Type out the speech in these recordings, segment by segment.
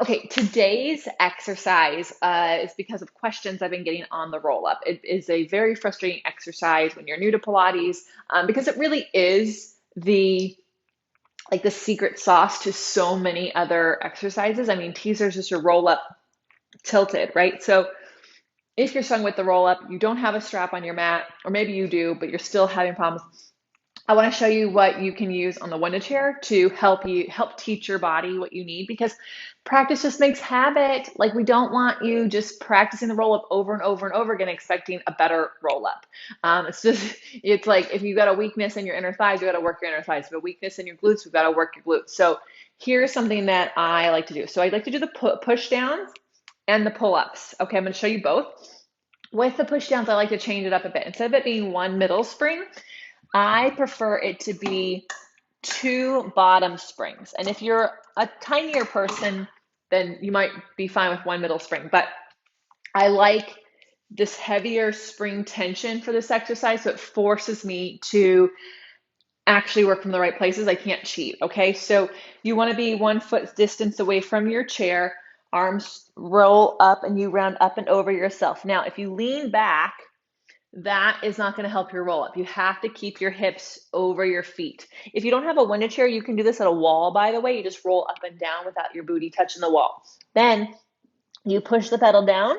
Okay, today's exercise is because of questions I've been getting on the roll up. It is a very frustrating exercise when you're new to Pilates because it really is the secret sauce to so many other exercises. I mean, teasers is your roll up tilted, right? So if you're struggling with the roll up, you don't have a strap on your mat, or maybe you do, but you're still having problems. I want to show you what you can use on the Wunda chair to help teach your body what you need, because practice just makes habit. Like, we don't want you just practicing the roll up over and over and over again, expecting a better roll up. It's like if you've got a weakness in your inner thighs, you got to work your inner thighs. If you have a weakness in your glutes, we've got to work your glutes. So here's something that I like to do. So I like to do the push downs and the pull ups. Okay, I'm going to show you both. With the push downs, I like to change it up a bit. Instead of it being one middle spring, I prefer it to be two bottom springs. And if you're a tinier person, then you might be fine with one middle spring. But I like this heavier spring tension for this exercise, so it forces me to actually work from the right places. I can't cheat, okay? So you want to be 1 foot distance away from your chair, arms roll up, and you round up and over yourself. Now, if you lean back, that is not going to help your roll up. You have to keep your hips over your feet. If you don't have a Wunda chair, you can do this at a wall, by the way. You just roll up and down without your booty touching the wall. Then you push the pedal down,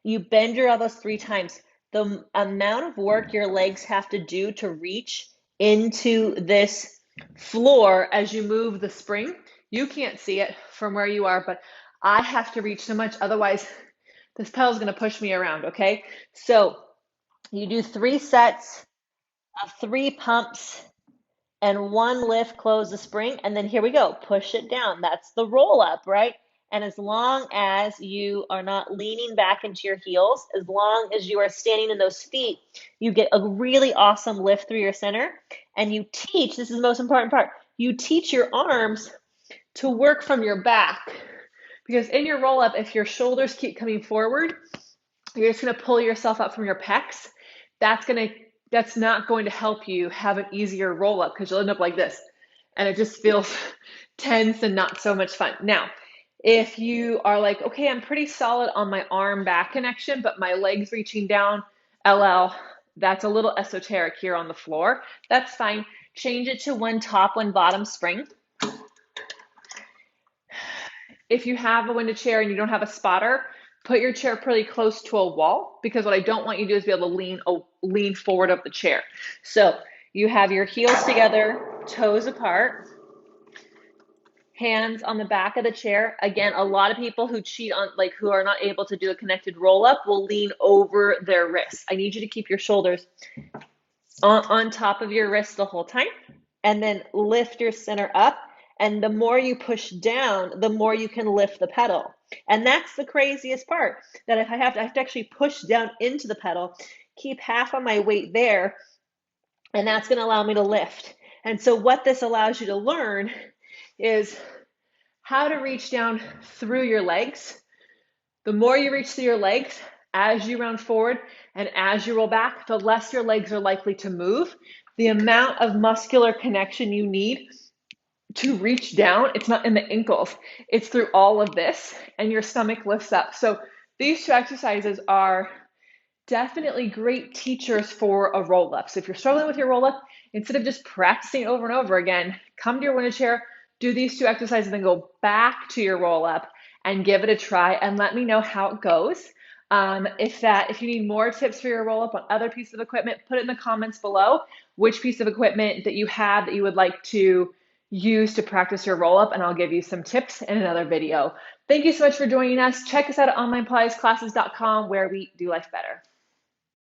you bend your elbows 3 times. The amount of work your legs have to do to reach into this floor as you move the spring, you can't see it from where you are, but I have to reach so much. Otherwise, this pedal is going to push me around, okay? So you do 3 sets of 3 pumps and 1 lift, close the spring, and then here we go, push it down. That's the roll up, right? And as long as you are not leaning back into your heels, as long as you are standing in those feet, you get a really awesome lift through your center. And you teach, this is the most important part, you teach your arms to work from your back. Because in your roll up, if your shoulders keep coming forward, you're just going to pull yourself up from your pecs. That's not going to help you have an easier roll up, because you'll end up like this, and it just feels tense and not so much fun. Now, if you are like, okay, I'm pretty solid on my arm back connection, but my legs reaching down, LL, that's a little esoteric here on the floor. That's fine. Change it to 1 top, 1 bottom spring. If you have a Wunda chair and you don't have a spotter, put your chair pretty close to a wall, because what I don't want you to do is be able to lean forward of the chair. So you have your heels together, toes apart, hands on the back of the chair. Again, a lot of people who cheat on, like, who are not able to do a connected roll up, will lean over their wrists. I need you to keep your shoulders on top of your wrists the whole time, and then lift your center up. And the more you push down, the more you can lift the pedal. And that's the craziest part, that if I have to actually push down into the pedal, keep half of my weight there, and that's going to allow me to lift. And so what this allows you to learn is how to reach down through your legs. The more you reach through your legs, as you round forward and as you roll back, the less your legs are likely to move. The amount of muscular connection you need to reach down, it's not in the ankles, it's through all of this, and your stomach lifts up. So these 2 exercises are definitely great teachers for a roll up. So if you're struggling with your roll up, instead of just practicing over and over again, come to your Wunda chair, do these 2 exercises, and then go back to your roll up and give it a try, and let me know how it goes. If you need more tips for your roll up on other pieces of equipment, put it in the comments below which piece of equipment that you have that you would like to use to practice your roll up, and I'll give you some tips in another video. Thank you so much for joining us. Check us out at onlinepilatesclasses.com, where we do life better.